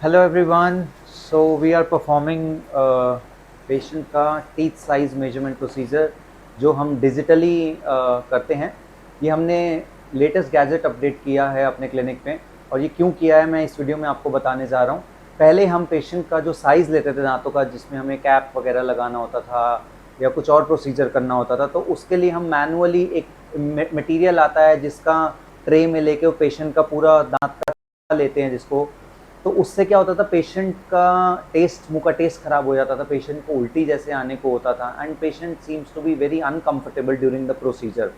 Hello everyone. So we are performing patient का teeth size measurement procedure जो हम digitally करते हैं। ये हमने लेटेस्ट गैजेट अपडेट किया है अपने क्लिनिक में, और ये क्यों किया है मैं इस वीडियो में आपको बताने जा रहा हूँ। पहले हम पेशेंट का जो साइज़ लेते थे दांतों का, जिसमें हमें कैप वगैरह लगाना होता था या कुछ और प्रोसीजर करना होता था, तो उसके लिए हम मैनुअली एक मटेरियल आता है जिसका ट्रे में लेके वो पेशेंट का पूरा दांत का लेते हैं जिसको, तो उससे क्या होता था, पेशेंट का टेस्ट, मुंह का टेस्ट खराब हो जाता था, पेशेंट को उल्टी जैसे आने को होता था, and patient seems to be very uncomfortable during the procedure.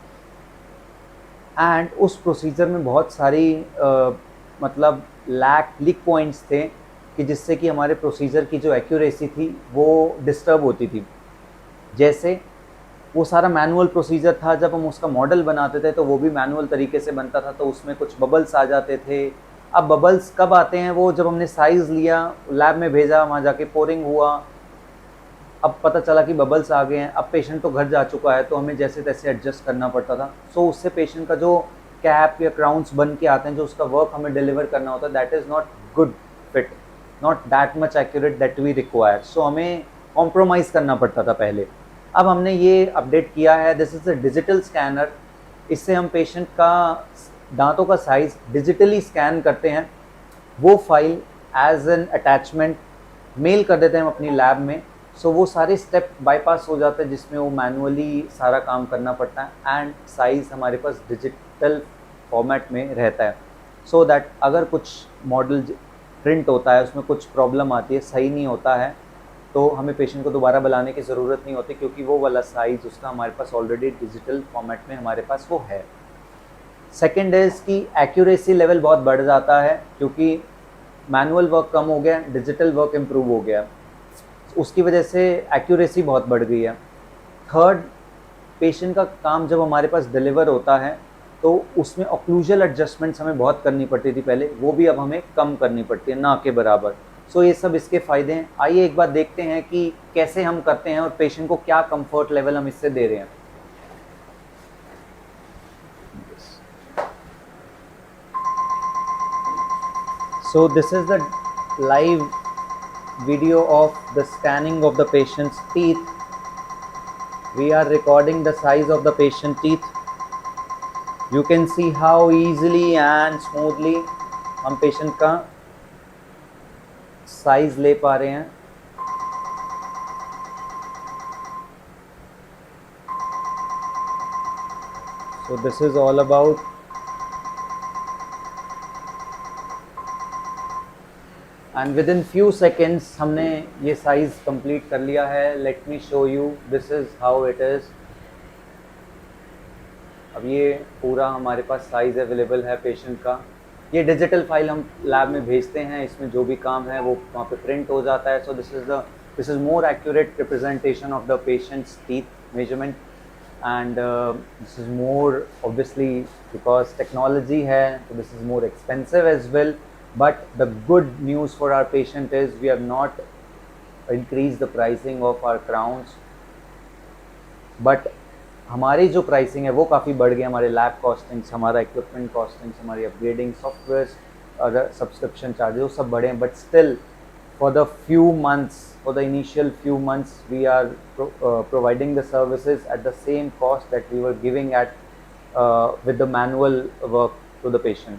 And उस प्रोसीजर में बहुत सारी मतलब लीक पॉइंट्स थे कि जिससे कि हमारे प्रोसीजर की जो एक्यूरेसी थी वो डिस्टर्ब होती थी। जैसे वो सारा मैनुअल प्रोसीजर था, जब हम उसका मॉडल बनाते थे तो वो भी मैनुअल तरीके से बनता था, तो उसमें कुछ बबल्स आ जाते थे। अब बबल्स कब आते हैं, वो जब हमने साइज़ लिया, लैब में भेजा, वहाँ जाके पोरिंग हुआ, अब पता चला कि बबल्स आ गए हैं। अब पेशेंट तो घर जा चुका है, तो हमें जैसे तैसे एडजस्ट करना पड़ता था। सो उससे पेशेंट का जो कैप या क्राउन्स बन के आते हैं, जो उसका वर्क हमें डिलीवर करना होता है, that is not good fit, not that much accurate that we require. सो हमें कॉम्प्रोमाइज़ करना पड़ता था पहले। अब हमने ये अपडेट किया है, this is a digital scanner. इससे हम पेशेंट का दांतों का साइज़ डिजिटली स्कैन करते हैं, वो file as an attachment mail कर देते हैं हम अपनी लैब में। सो वो सारे स्टेप बाईपास हो जाते हैं जिसमें वो मैनुअली सारा काम करना पड़ता है, एंड साइज़ हमारे पास डिजिटल फॉर्मेट में रहता है। सो दैट अगर कुछ मॉडल प्रिंट होता है, उसमें कुछ प्रॉब्लम आती है, सही नहीं होता है, तो हमें पेशेंट को दोबारा बुलाने की ज़रूरत नहीं होती, क्योंकि वो वाला साइज़ उसका हमारे पास ऑलरेडी डिजिटल फॉर्मेट में हमारे पास वो है। सेकेंड इज़ कि एक्यूरेसी लेवल बहुत बढ़ जाता है, क्योंकि मैनुअल वर्क कम हो गया, डिजिटल वर्क इम्प्रूव हो गया, उसकी वजह से एक्यूरेसी बहुत बढ़ गई है। थर्ड, पेशेंट का काम जब हमारे पास डिलीवर होता है तो उसमें ऑक्लूजल एडजस्टमेंट्स हमें बहुत करनी पड़ती थी पहले, वो भी अब हमें कम करनी पड़ती है, ना के बराबर। सो ये सब इसके फ़ायदे हैं। आइए एक बार देखते हैं कि कैसे हम करते हैं और पेशेंट को क्या कंफर्ट लेवल हम इससे दे रहे हैं। So this is the live video of the scanning of the patient's teeth. We are recording the size of the patient teeth. You can see how easily and smoothly हम patient का size ले पा रहे हैं। So this is all about, and within few seconds हमने ये size complete कर लिया है। Let me show you, this is how it is. अब ये पूरा हमारे पास साइज़ अवेलेबल है पेशेंट का। ये डिजिटल फाइल हम लैब में भेजते हैं, इसमें जो भी काम है वो वहाँ पे प्रिंट हो जाता है। So this is more accurate representation of the patients teeth measurement, and this is more obviously because technology है, तो this is more expensive as well, but the good news for our patient is we have not increase the pricing of our crowns, but हमारी जो pricing है वो काफ़ी बढ़ गई। हमारे लैब कॉस्टिंग्स, हमारा इक्विपमेंट कॉस्टिंग्स, हमारी अपग्रेडिंग सॉफ्टवेयर्स और सब्सक्रिप्शन चार्जेस वो सब बढ़े हैं, but still for the few months, for the initial few months we are providing the services at the same cost that we were giving at with the manual work to the patient.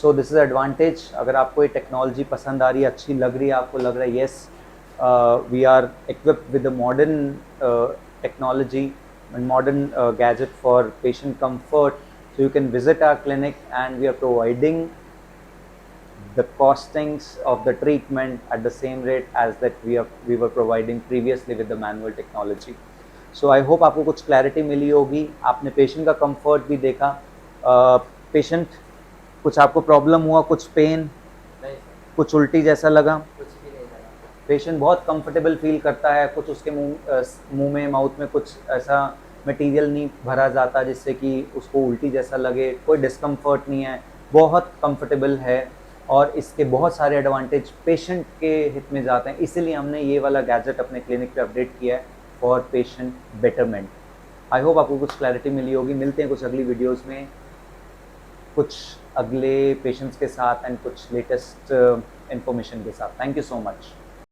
So this is advantage. अगर आपको ये technology पसंद आ रही है, अच्छी लग रही है, आपको लग रहा है yes we are equipped with the modern technology and modern gadget for patient comfort, so you can visit our clinic and we are providing the costings of the treatment at the same rate as that we were providing previously with the manual technology. So I hope आपको कुछ clarity मिली होगी, आपने patient का comfort भी देखा। Patient कुछ आपको problem हुआ, कुछ पेन, कुछ उल्टी जैसा लगा? पेशेंट बहुत कंफर्टेबल फील करता है, कुछ उसके मुंह में, माउथ में कुछ ऐसा मटेरियल नहीं भरा जाता जिससे कि उसको उल्टी जैसा लगे, कोई डिस्कम्फर्ट नहीं है, बहुत कंफर्टेबल है, और इसके बहुत सारे एडवांटेज पेशेंट के हित में जाते हैं। इसीलिए हमने ये वाला गैजेट अपने क्लिनिक पे अपडेट किया है for patient betterment. I hope आपको कुछ क्लैरिटी मिली होगी। मिलते हैं कुछ अगली वीडियोज़ में। कुछ अगले पेशेंट्स के साथ एंड कुछ लेटेस्ट इंफॉर्मेशन के साथ। Thank you so much.